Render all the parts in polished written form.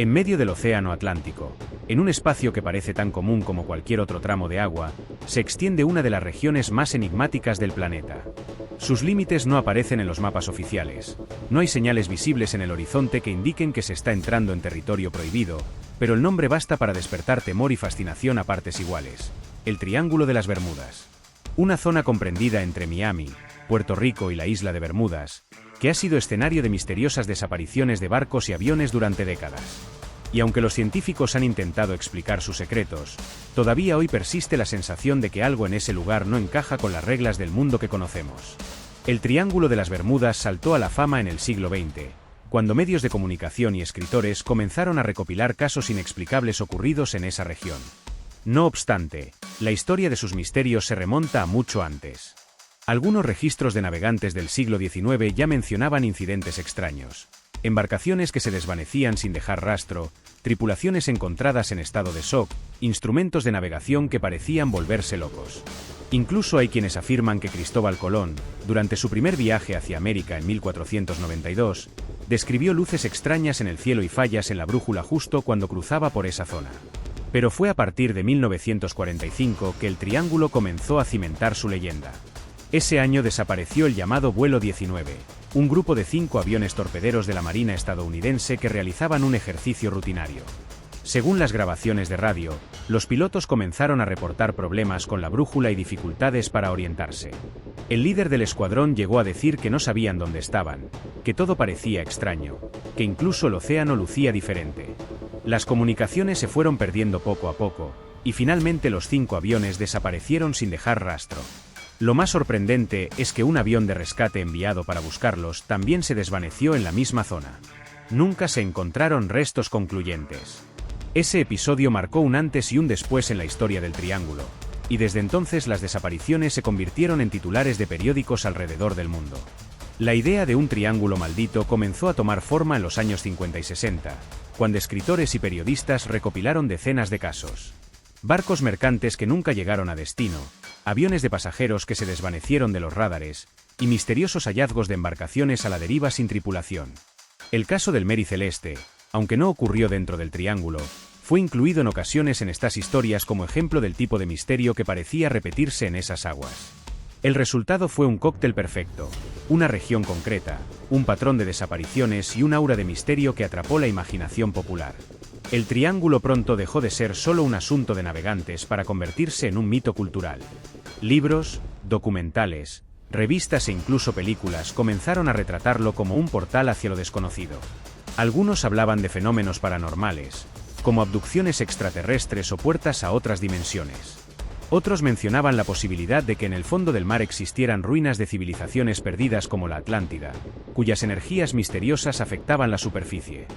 En medio del océano Atlántico, en un espacio que parece tan común como cualquier otro tramo de agua, se extiende una de las regiones más enigmáticas del planeta. Sus límites no aparecen en los mapas oficiales. No hay señales visibles en el horizonte que indiquen que se está entrando en territorio prohibido, pero el nombre basta para despertar temor y fascinación a partes iguales. El Triángulo de las Bermudas. Una zona comprendida entre Miami, Puerto Rico y la isla de Bermudas, que ha sido escenario de misteriosas desapariciones de barcos y aviones durante décadas. Y aunque los científicos han intentado explicar sus secretos, todavía hoy persiste la sensación de que algo en ese lugar no encaja con las reglas del mundo que conocemos. El Triángulo de las Bermudas saltó a la fama en el siglo XX, cuando medios de comunicación y escritores comenzaron a recopilar casos inexplicables ocurridos en esa región. No obstante, la historia de sus misterios se remonta a mucho antes. Algunos registros de navegantes del siglo XIX ya mencionaban incidentes extraños. Embarcaciones que se desvanecían sin dejar rastro, tripulaciones encontradas en estado de shock, instrumentos de navegación que parecían volverse locos. Incluso hay quienes afirman que Cristóbal Colón, durante su primer viaje hacia América en 1492, describió luces extrañas en el cielo y fallas en la brújula justo cuando cruzaba por esa zona. Pero fue a partir de 1945 que el Triángulo comenzó a cimentar su leyenda. Ese año desapareció el llamado Vuelo 19, un grupo de 5 aviones torpederos de la Marina estadounidense que realizaban un ejercicio rutinario. Según las grabaciones de radio, los pilotos comenzaron a reportar problemas con la brújula y dificultades para orientarse. El líder del escuadrón llegó a decir que no sabían dónde estaban, que todo parecía extraño, que incluso el océano lucía diferente. Las comunicaciones se fueron perdiendo poco a poco, y finalmente los 5 aviones desaparecieron sin dejar rastro. Lo más sorprendente es que un avión de rescate enviado para buscarlos también se desvaneció en la misma zona. Nunca se encontraron restos concluyentes. Ese episodio marcó un antes y un después en la historia del Triángulo, y desde entonces las desapariciones se convirtieron en titulares de periódicos alrededor del mundo. La idea de un triángulo maldito comenzó a tomar forma en los años 50 y 60, cuando escritores y periodistas recopilaron decenas de casos. Barcos mercantes que nunca llegaron a destino, aviones de pasajeros que se desvanecieron de los radares, y misteriosos hallazgos de embarcaciones a la deriva sin tripulación. El caso del Mary Celeste, aunque no ocurrió dentro del Triángulo, fue incluido en ocasiones en estas historias como ejemplo del tipo de misterio que parecía repetirse en esas aguas. El resultado fue un cóctel perfecto, una región concreta, un patrón de desapariciones y un aura de misterio que atrapó la imaginación popular. El Triángulo pronto dejó de ser solo un asunto de navegantes para convertirse en un mito cultural. Libros, documentales, revistas e incluso películas comenzaron a retratarlo como un portal hacia lo desconocido. Algunos hablaban de fenómenos paranormales, como abducciones extraterrestres o puertas a otras dimensiones. Otros mencionaban la posibilidad de que en el fondo del mar existieran ruinas de civilizaciones perdidas como la Atlántida, cuyas energías misteriosas afectaban la superficie.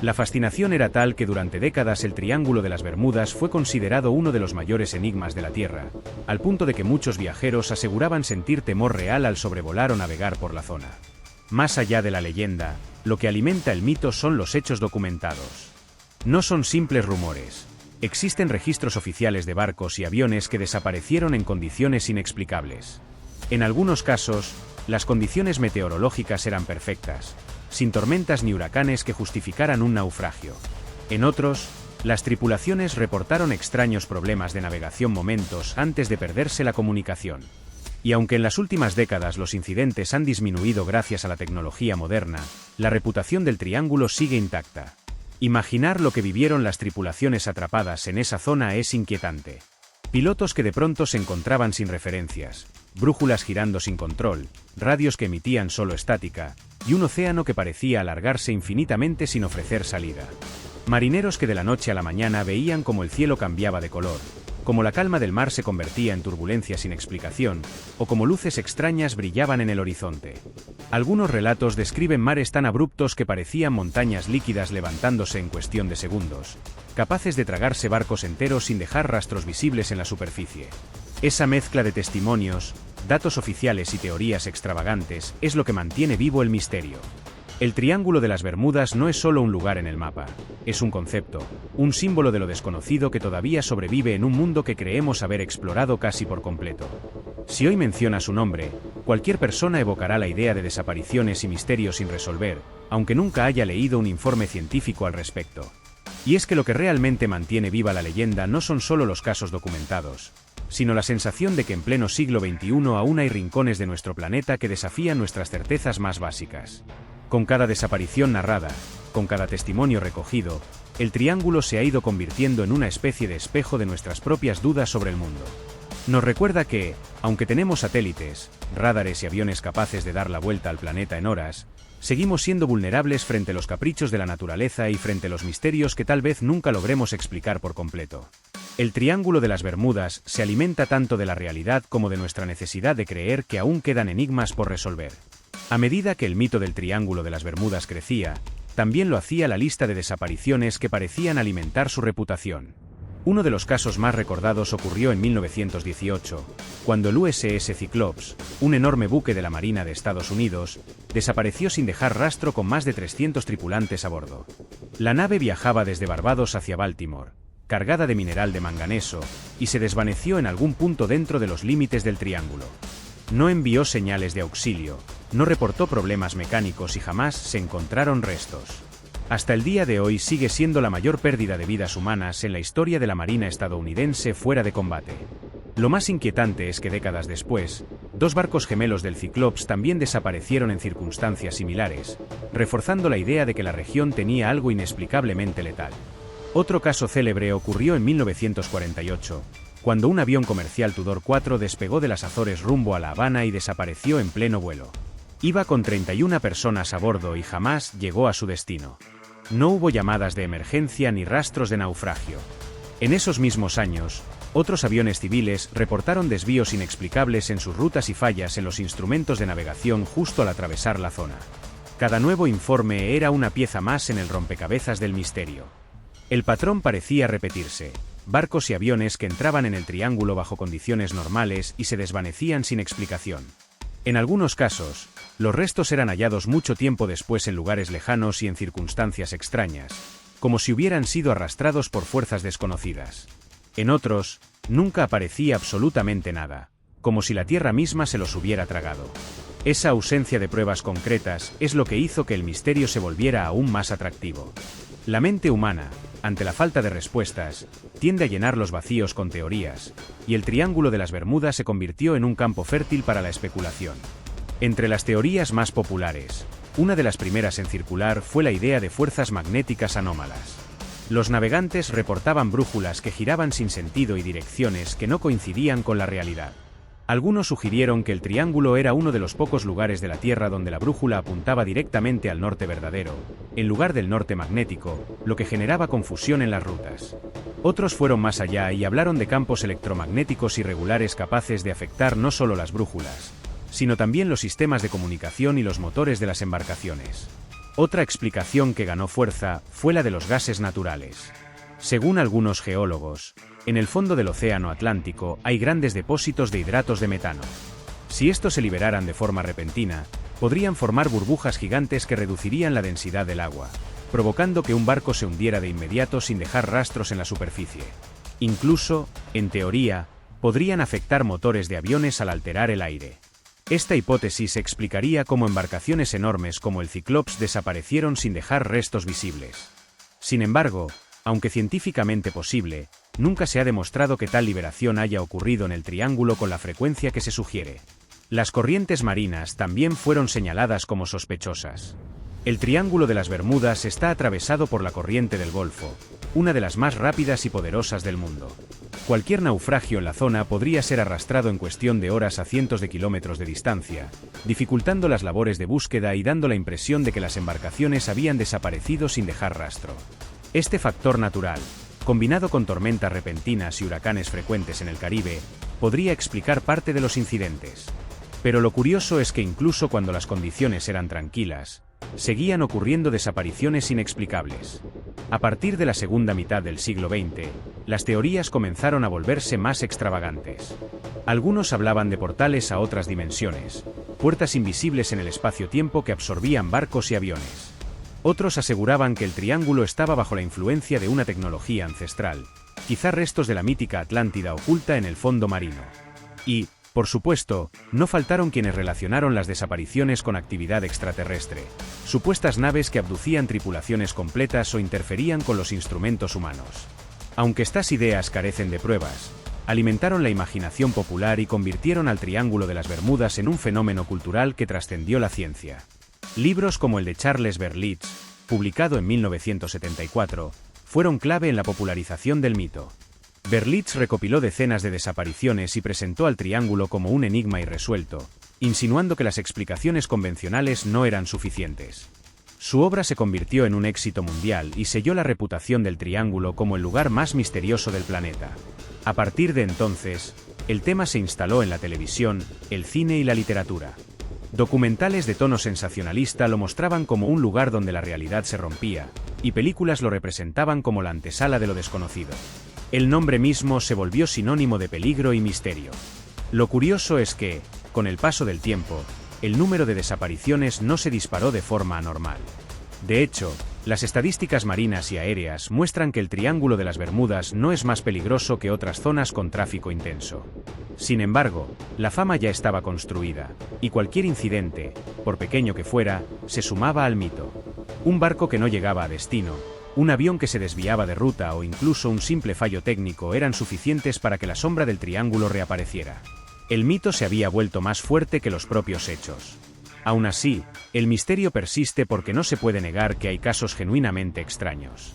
La fascinación era tal que durante décadas el Triángulo de las Bermudas fue considerado uno de los mayores enigmas de la Tierra, al punto de que muchos viajeros aseguraban sentir temor real al sobrevolar o navegar por la zona. Más allá de la leyenda, lo que alimenta el mito son los hechos documentados. No son simples rumores. Existen registros oficiales de barcos y aviones que desaparecieron en condiciones inexplicables. En algunos casos, las condiciones meteorológicas eran perfectas, sin tormentas ni huracanes que justificaran un naufragio. En otros, las tripulaciones reportaron extraños problemas de navegación momentos antes de perderse la comunicación. Y aunque en las últimas décadas los incidentes han disminuido gracias a la tecnología moderna, la reputación del Triángulo sigue intacta. Imaginar lo que vivieron las tripulaciones atrapadas en esa zona es inquietante. Pilotos que de pronto se encontraban sin referencias, brújulas girando sin control, radios que emitían solo estática, y un océano que parecía alargarse infinitamente sin ofrecer salida. Marineros que de la noche a la mañana veían cómo el cielo cambiaba de color, como la calma del mar se convertía en turbulencia sin explicación, o como luces extrañas brillaban en el horizonte. Algunos relatos describen mares tan abruptos que parecían montañas líquidas levantándose en cuestión de segundos, capaces de tragarse barcos enteros sin dejar rastros visibles en la superficie. Esa mezcla de testimonios, datos oficiales y teorías extravagantes es lo que mantiene vivo el misterio. El Triángulo de las Bermudas no es solo un lugar en el mapa, es un concepto, un símbolo de lo desconocido que todavía sobrevive en un mundo que creemos haber explorado casi por completo. Si hoy menciona su nombre, cualquier persona evocará la idea de desapariciones y misterios sin resolver, aunque nunca haya leído un informe científico al respecto. Y es que lo que realmente mantiene viva la leyenda no son solo los casos documentados, sino la sensación de que en pleno siglo XXI aún hay rincones de nuestro planeta que desafían nuestras certezas más básicas. Con cada desaparición narrada, con cada testimonio recogido, el Triángulo se ha ido convirtiendo en una especie de espejo de nuestras propias dudas sobre el mundo. Nos recuerda que, aunque tenemos satélites, radares y aviones capaces de dar la vuelta al planeta en horas, seguimos siendo vulnerables frente a los caprichos de la naturaleza y frente a los misterios que tal vez nunca logremos explicar por completo. El Triángulo de las Bermudas se alimenta tanto de la realidad como de nuestra necesidad de creer que aún quedan enigmas por resolver. A medida que el mito del Triángulo de las Bermudas crecía, también lo hacía la lista de desapariciones que parecían alimentar su reputación. Uno de los casos más recordados ocurrió en 1918, cuando el USS Cyclops, un enorme buque de la Marina de Estados Unidos, desapareció sin dejar rastro con más de 300 tripulantes a bordo. La nave viajaba desde Barbados hacia Baltimore, cargada de mineral de manganeso, y se desvaneció en algún punto dentro de los límites del Triángulo. No envió señales de auxilio, no reportó problemas mecánicos y jamás se encontraron restos. Hasta el día de hoy sigue siendo la mayor pérdida de vidas humanas en la historia de la Marina estadounidense fuera de combate. Lo más inquietante es que décadas después, dos barcos gemelos del Cyclops también desaparecieron en circunstancias similares, reforzando la idea de que la región tenía algo inexplicablemente letal. Otro caso célebre ocurrió en 1948, cuando un avión comercial Tudor 4 despegó de las Azores rumbo a La Habana y desapareció en pleno vuelo. Iba con 31 personas a bordo y jamás llegó a su destino. No hubo llamadas de emergencia ni rastros de naufragio. En esos mismos años, otros aviones civiles reportaron desvíos inexplicables en sus rutas y fallas en los instrumentos de navegación justo al atravesar la zona. Cada nuevo informe era una pieza más en el rompecabezas del misterio. El patrón parecía repetirse: barcos y aviones que entraban en el Triángulo bajo condiciones normales y se desvanecían sin explicación. En algunos casos, los restos eran hallados mucho tiempo después en lugares lejanos y en circunstancias extrañas, como si hubieran sido arrastrados por fuerzas desconocidas. En otros, nunca aparecía absolutamente nada, como si la Tierra misma se los hubiera tragado. Esa ausencia de pruebas concretas es lo que hizo que el misterio se volviera aún más atractivo. La mente humana, ante la falta de respuestas, tiende a llenar los vacíos con teorías, y el Triángulo de las Bermudas se convirtió en un campo fértil para la especulación. Entre las teorías más populares, una de las primeras en circular fue la idea de fuerzas magnéticas anómalas. Los navegantes reportaban brújulas que giraban sin sentido y direcciones que no coincidían con la realidad. Algunos sugirieron que el Triángulo era uno de los pocos lugares de la Tierra donde la brújula apuntaba directamente al norte verdadero, en lugar del norte magnético, lo que generaba confusión en las rutas. Otros fueron más allá y hablaron de campos electromagnéticos irregulares capaces de afectar no solo las brújulas, sino también los sistemas de comunicación y los motores de las embarcaciones. Otra explicación que ganó fuerza fue la de los gases naturales. Según algunos geólogos, en el fondo del Océano Atlántico hay grandes depósitos de hidratos de metano. Si estos se liberaran de forma repentina, podrían formar burbujas gigantes que reducirían la densidad del agua, provocando que un barco se hundiera de inmediato sin dejar rastros en la superficie. Incluso, en teoría, podrían afectar motores de aviones al alterar el aire. Esta hipótesis explicaría cómo embarcaciones enormes como el Cyclops desaparecieron sin dejar restos visibles. Sin embargo, aunque científicamente posible, nunca se ha demostrado que tal liberación haya ocurrido en el Triángulo con la frecuencia que se sugiere. Las corrientes marinas también fueron señaladas como sospechosas. El Triángulo de las Bermudas está atravesado por la corriente del Golfo, una de las más rápidas y poderosas del mundo. Cualquier naufragio en la zona podría ser arrastrado en cuestión de horas a cientos de kilómetros de distancia, dificultando las labores de búsqueda y dando la impresión de que las embarcaciones habían desaparecido sin dejar rastro. Este factor natural, combinado con tormentas repentinas y huracanes frecuentes en el Caribe, podría explicar parte de los incidentes. Pero lo curioso es que incluso cuando las condiciones eran tranquilas, seguían ocurriendo desapariciones inexplicables. A partir de la segunda mitad del siglo XX, las teorías comenzaron a volverse más extravagantes. Algunos hablaban de portales a otras dimensiones, puertas invisibles en el espacio-tiempo que absorbían barcos y aviones. Otros aseguraban que el Triángulo estaba bajo la influencia de una tecnología ancestral, quizá restos de la mítica Atlántida oculta en el fondo marino. Y, Por supuesto, no faltaron quienes relacionaron las desapariciones con actividad extraterrestre, supuestas naves que abducían tripulaciones completas o interferían con los instrumentos humanos. Aunque estas ideas carecen de pruebas, alimentaron la imaginación popular y convirtieron al Triángulo de las Bermudas en un fenómeno cultural que trascendió la ciencia. Libros como el de Charles Berlitz, publicado en 1974, fueron clave en la popularización del mito. Berlitz recopiló decenas de desapariciones y presentó al triángulo como un enigma irresuelto, insinuando que las explicaciones convencionales no eran suficientes. Su obra se convirtió en un éxito mundial y selló la reputación del triángulo como el lugar más misterioso del planeta. A partir de entonces, el tema se instaló en la televisión, el cine y la literatura. Documentales de tono sensacionalista lo mostraban como un lugar donde la realidad se rompía, y películas lo representaban como la antesala de lo desconocido. El nombre mismo se volvió sinónimo de peligro y misterio. Lo curioso es que, con el paso del tiempo, el número de desapariciones no se disparó de forma anormal. De hecho, las estadísticas marinas y aéreas muestran que el Triángulo de las Bermudas no es más peligroso que otras zonas con tráfico intenso. Sin embargo, la fama ya estaba construida, y cualquier incidente, por pequeño que fuera, se sumaba al mito. Un barco que no llegaba a destino, un avión que se desviaba de ruta o incluso un simple fallo técnico eran suficientes para que la sombra del triángulo reapareciera. El mito se había vuelto más fuerte que los propios hechos. Aún así, el misterio persiste porque no se puede negar que hay casos genuinamente extraños.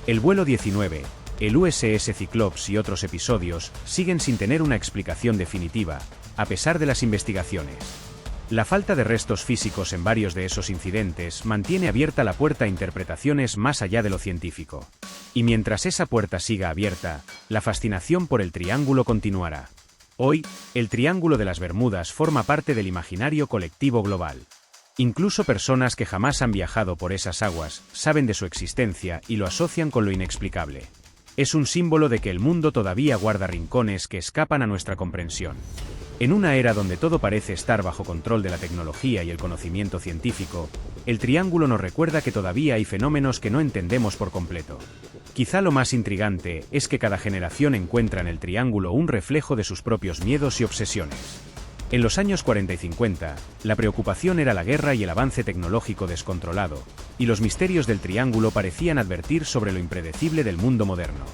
El vuelo 19, el USS Cyclops y otros episodios siguen sin tener una explicación definitiva, a pesar de las investigaciones. La falta de restos físicos en varios de esos incidentes mantiene abierta la puerta a interpretaciones más allá de lo científico. Y mientras esa puerta siga abierta, la fascinación por el triángulo continuará. Hoy, el Triángulo de las Bermudas forma parte del imaginario colectivo global. Incluso personas que jamás han viajado por esas aguas saben de su existencia y lo asocian con lo inexplicable. Es un símbolo de que el mundo todavía guarda rincones que escapan a nuestra comprensión. En una era donde todo parece estar bajo control de la tecnología y el conocimiento científico, el triángulo nos recuerda que todavía hay fenómenos que no entendemos por completo. Quizá lo más intrigante es que cada generación encuentra en el triángulo un reflejo de sus propios miedos y obsesiones. En los años 40 y 50, la preocupación era la guerra y el avance tecnológico descontrolado, y los misterios del triángulo parecían advertir sobre lo impredecible del mundo moderno.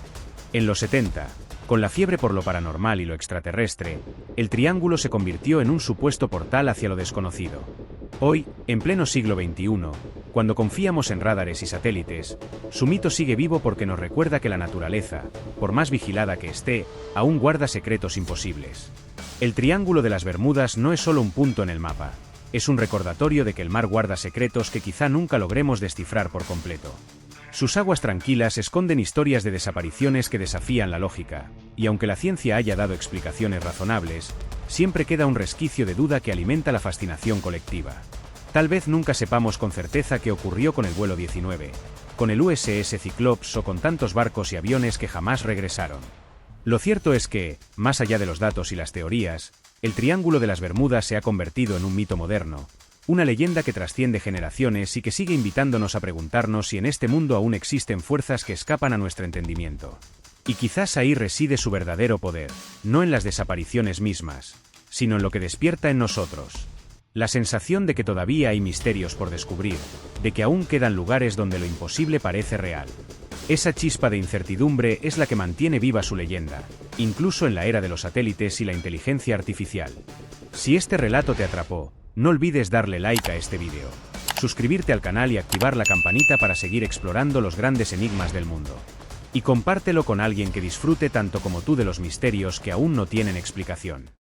En los 70, con la fiebre por lo paranormal y lo extraterrestre, el triángulo se convirtió en un supuesto portal hacia lo desconocido. Hoy, en pleno siglo XXI, cuando confiamos en radares y satélites, su mito sigue vivo porque nos recuerda que la naturaleza, por más vigilada que esté, aún guarda secretos imposibles. El Triángulo de las Bermudas no es solo un punto en el mapa, es un recordatorio de que el mar guarda secretos que quizá nunca logremos descifrar por completo. Sus aguas tranquilas esconden historias de desapariciones que desafían la lógica, y aunque la ciencia haya dado explicaciones razonables, siempre queda un resquicio de duda que alimenta la fascinación colectiva. Tal vez nunca sepamos con certeza qué ocurrió con el vuelo 19, con el USS Cyclops o con tantos barcos y aviones que jamás regresaron. Lo cierto es que, más allá de los datos y las teorías, el Triángulo de las Bermudas se ha convertido en un mito moderno, una leyenda que trasciende generaciones y que sigue invitándonos a preguntarnos si en este mundo aún existen fuerzas que escapan a nuestro entendimiento. Y quizás ahí reside su verdadero poder, no en las desapariciones mismas, sino en lo que despierta en nosotros. La sensación de que todavía hay misterios por descubrir, de que aún quedan lugares donde lo imposible parece real. Esa chispa de incertidumbre es la que mantiene viva su leyenda, incluso en la era de los satélites y la inteligencia artificial. Si este relato te atrapó, no olvides darle like a este vídeo, suscribirte al canal y activar la campanita para seguir explorando los grandes enigmas del mundo. Y compártelo con alguien que disfrute tanto como tú de los misterios que aún no tienen explicación.